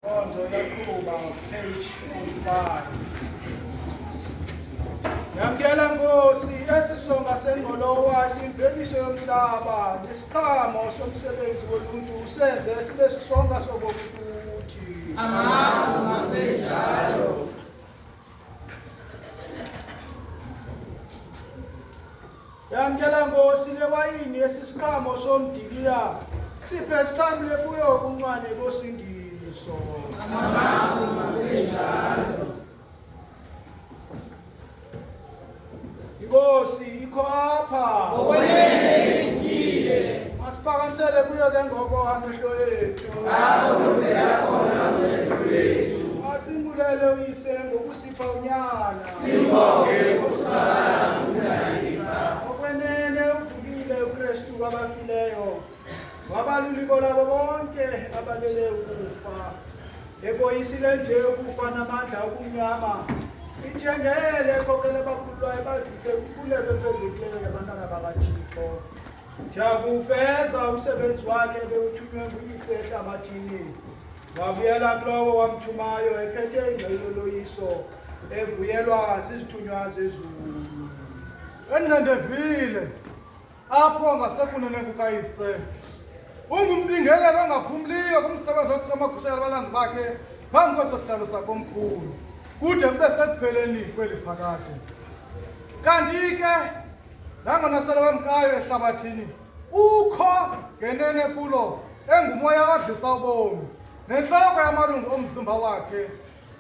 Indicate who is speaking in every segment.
Speaker 1: Inkonzo yaqhuba page 45. Yamkela Nkosi esisonga sengqolowa simveliso yomhlaba nesiqhamo somsebenzi woluntu senze sibe sisonga sobokuthi.
Speaker 2: Amama benjalo.
Speaker 1: Yamkela Nkosi lewayini esisiqhamo somdiliya siphe siqhamle kuyo kunxwane kosindiso.
Speaker 2: Amama benjalo.
Speaker 1: Inkosi ikho apha.
Speaker 2: Okwenene ifile.
Speaker 1: Masiphakamisele kuyo ke ngoko amehlo ethu.
Speaker 2: Avela khona mthetho wethu.
Speaker 1: Masimbulele uyise ngokusipha unyana.
Speaker 2: Sibonge kusala kumdalifa.
Speaker 1: Okwenene uvukile uKristu kwabafileyo. Wabaluliko labo bonke abalele ukufa. Ekoyisile nje ukufa namandla okumnyama. Injengele ekhokhela abakhulwayo bazise kule befezekileyo abantwana bakaThixo. Ndiyakufeza umsebenzi wakhe bewuthunywe nguyise ehlabathini. Wabuyela kulowo wamthumayo ephethe ingxelo loyiso evuyelwa zizithunywa zezulu.
Speaker 3: Endendevile apho ngasekunene kukayise ungumbingelelo ongaphumliyo kumsebenzi wokucamagushela abalandzi bakhe phambi kwesosihlalo sakomkhulu kude kube sekupheleni kweli phakade. Kanti ke nangona sele wemkayo ehlabathini ukho ngenene kulo engumoya odlisa ubomi nentloko yamalungu omzimba wakhe.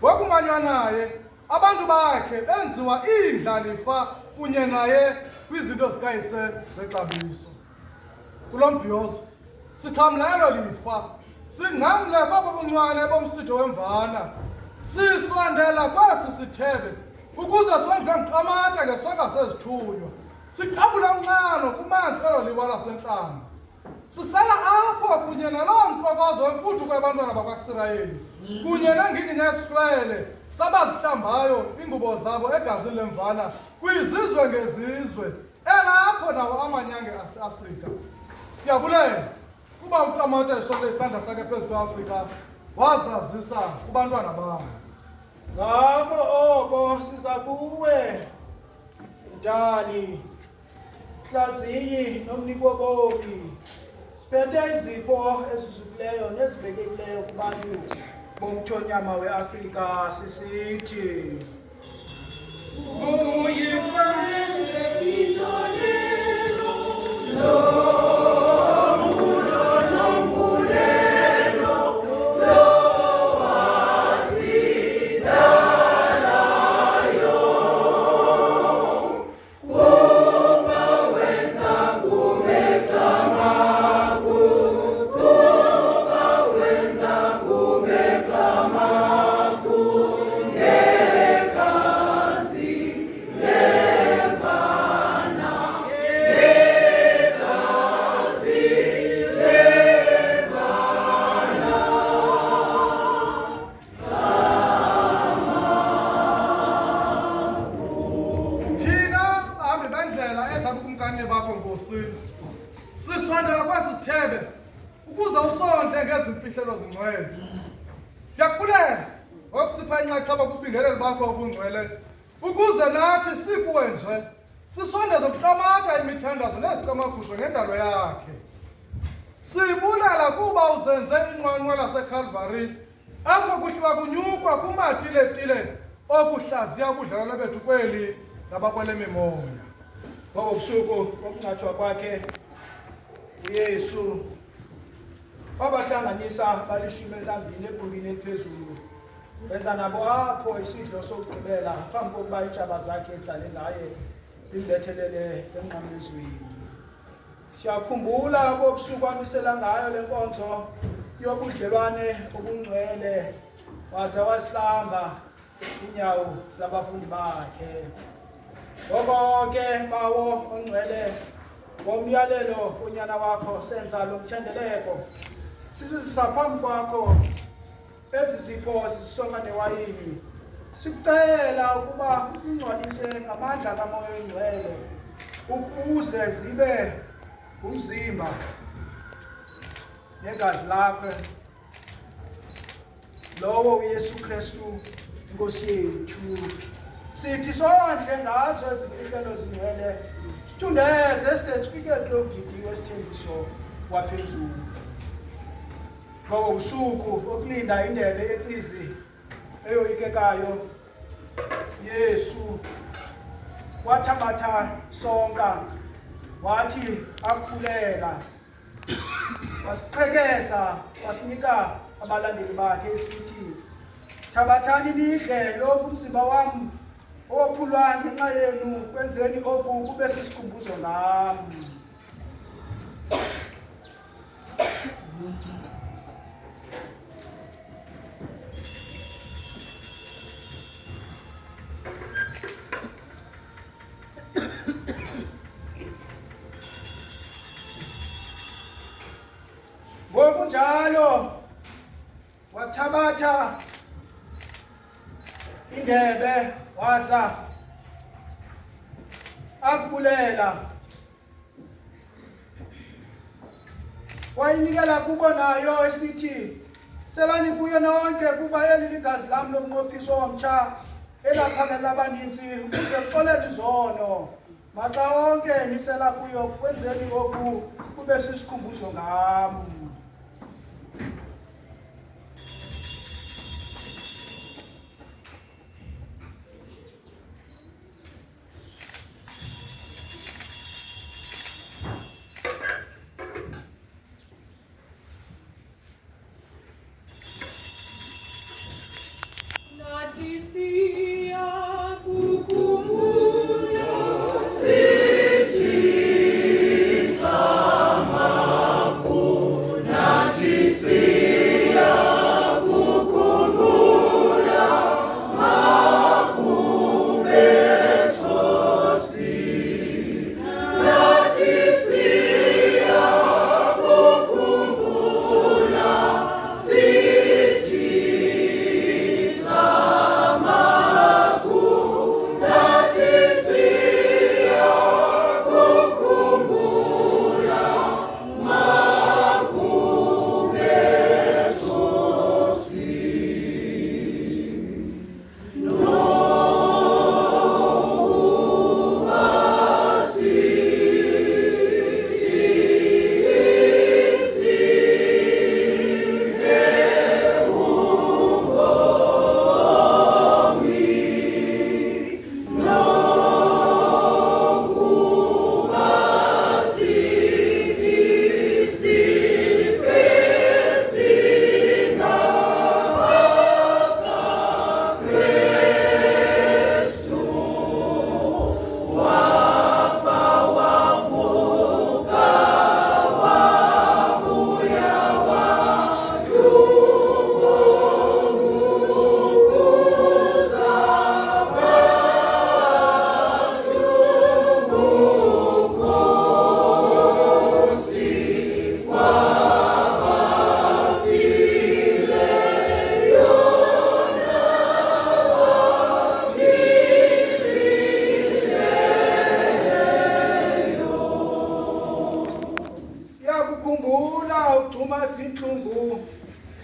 Speaker 3: Ngokumanywa naye abantu bakhe benziwa iindlalifa kunye naye kwizinto zikayise zexabiso. Kulo mbhiyozo sixhamla elo lifa singcamle kwabo buncwane bomsitho wemvana sisondela kwesi sithebe ukuze sondle mqamata ngesonga sezithunywa siqhabula umncano kumanzi elo liwa lasentlanga sisala apho kunye naloo mxokozo wemfuduko yabantwana bakwaIsirayeli kunye nenginginya yesihlwele sabazihlambayo iingubo zabo egazini lemvana kwizizwe ngezizwe elapho nawo amanyange aseAfrika. Siyabulela kuba uqamata esonke isandla sakhe phezu kweAfrika wazazisa kubantwana bayo.
Speaker 1: Ngako oko siza kuwe Mdali, Hlaziyi nomniki wobomi. Siphethe izipho ezizukileyo nezibekekileyo kubantu bomthonyama weAfrika sisithi.
Speaker 3: Sisondela kwesi sithebe ukuze usondle ngezimfihlelo zingcwele. Siyakubulela ngokusipha inxaxheba kubingeleli bakho obungcwele ukuze nathi sikuwe nje sisondeze ukuqamata imithandazo nezicamaguzo ngendalo yakhe. Sibulela kuba uzenze inqwanqwa laseCalvary apho kuhliwa kunyukwa kumatiletile okuhlaziya ubudlelwane bethu kweli nabakwele mimoya.
Speaker 1: Ngobo busuku bokungcwatshwa kwakhe uYesu wabahlanganisa balishumi elambini egumbini eliphezulu. Benza nabo apho isidlo sokugqibela phambi kokuba iintshaba zakhe ehlale ngaye zimbethelele emnqamlezweni. Siyakhumbula kobusuku abisela ngayo le nkonzo yobudlelwane obungcwele waze wasihlamba iinyawo zabafundi bakhe. Ngoko ke bawo ongcwele ngomyalelo unyana wakho senza lo mthendeleko sisizisa phambi kwakho ezi zipho zisonga newayini. Sikucela ukuba usingcwalise ngamandla kaMoya Oyingcwele ukuze zibe umzimba negazi lakho lowo uYesu Kristu Nkosi yethu. Sithi sonke ngazo izifihlelo zingcwele sithundeze sifike kulo gidi wesithembiso waphezulu. Ngoba usuku okulinda indebe yensizi eyoyikekayo Yesu wathabatha sonka wathi akhulela wasiqhekeza wasinika abalandeli bakhe esithi thabathani nidle lokhu umzimba wami ophulwa ngenxa yenu kwenzeni oku kube sisikhumbuzo nami. Ngokunjalo wathabatha indebe wasa akubulela wayinikela kubo nayo esithi selani kuyo nonke kuba eli ligazi lami lomnqophiso womtsha elaphakela abaninzi ukuze kuxolele izono. Maxa wonke nisela kuyo kwenzeni oku kube sisikhumbuzo ngami.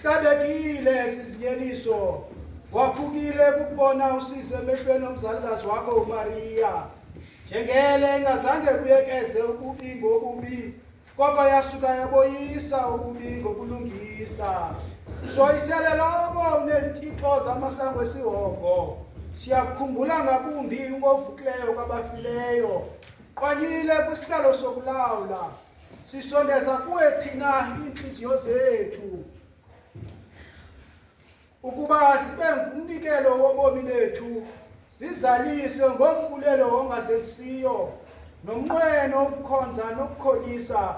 Speaker 1: Hlabekile sizinyeliso waphukile kubona usize emehlweni omzalikazi wakho uMaria. Njengele engazange kuyekeze ububi ngobubi kodwa yasuka yaboyisa ububi ngokulungisa. Soyisele lobo unezithixo zamasango esihongo. Siyakukhumbula ngakumbi ngovukileyo kwabafileyo. Qwanyile kwisihlalo sokulawula. Sisondeza kuwe thina inhliziyo zethu ukuba sibe ngumnikelo wobomi bethu, sizalise ngomkhuleko ongazenziyo nomnqweno ukukhonza nokukholisa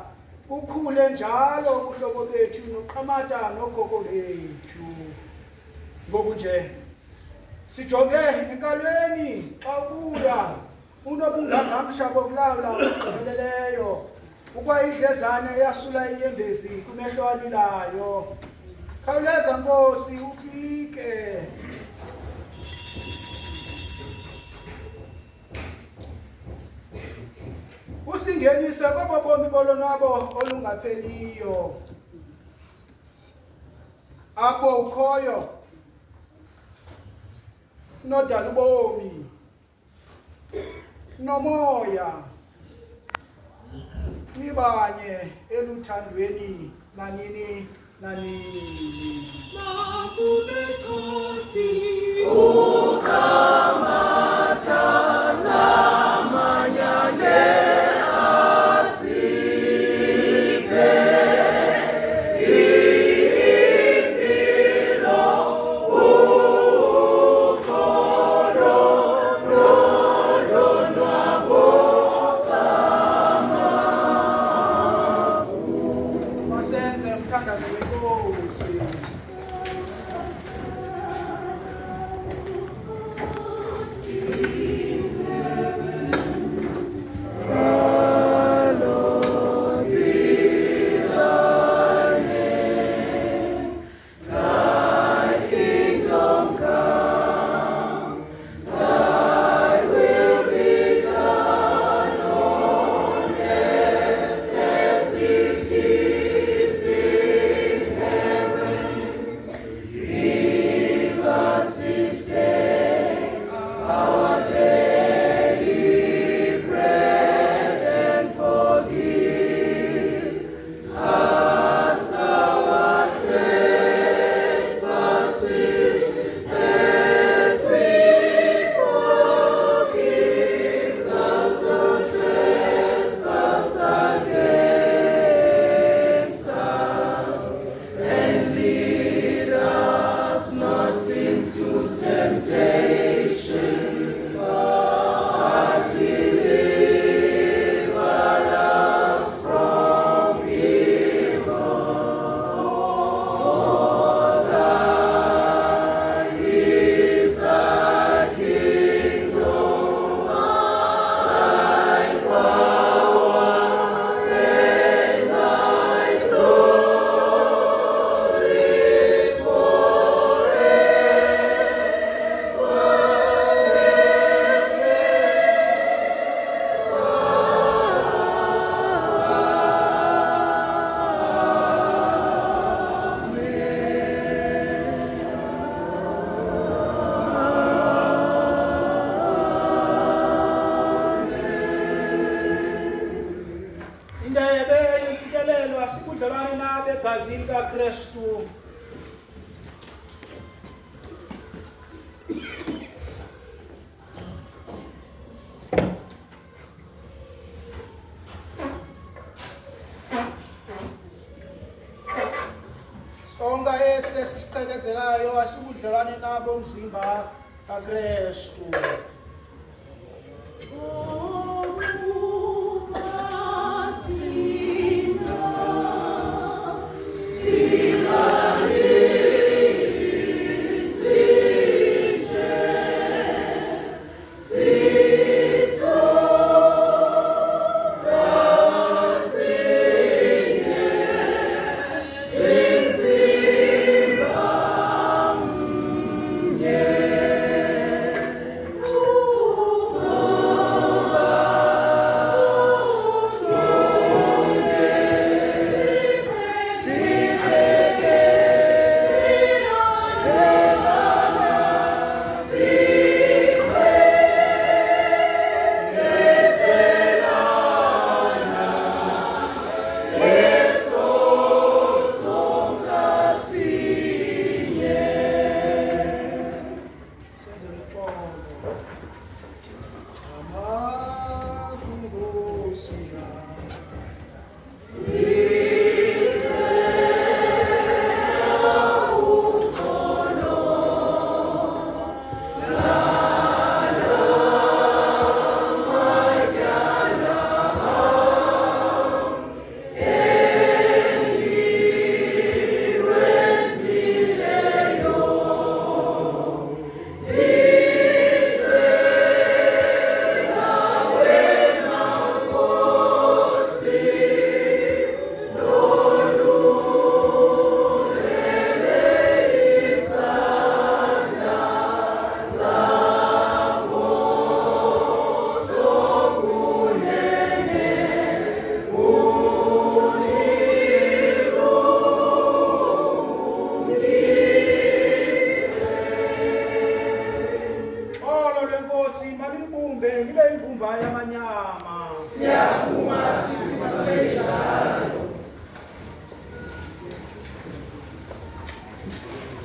Speaker 1: ukhule njalo kuhlobo bethu noqhamata nokhokho bethu. Ngokunje sijonge enkalweni xa ubuya unobungangamsha bokulawula okugqibeleleyo ukwayidlezane eyasula inyembezi kumehlo alilayo. Khawuleza Nkosi ufike. Usingenise kobo bomi bolonwabo olungapheliyo. Apho ukhoyo nodala ubomi nomoya nibanye eluthandweni nanini nanini. Masenze umthandazo wenkosi. Indebe yentsikelelo asikudlelwane nabe egazini kaKristu. Songa esesisiqekezelayo asikudlelwane nabo umzimba kaKristu.
Speaker 2: Oh
Speaker 1: lwenkosi malibumbe libe yimbumba yamanyama.
Speaker 2: Siyabonga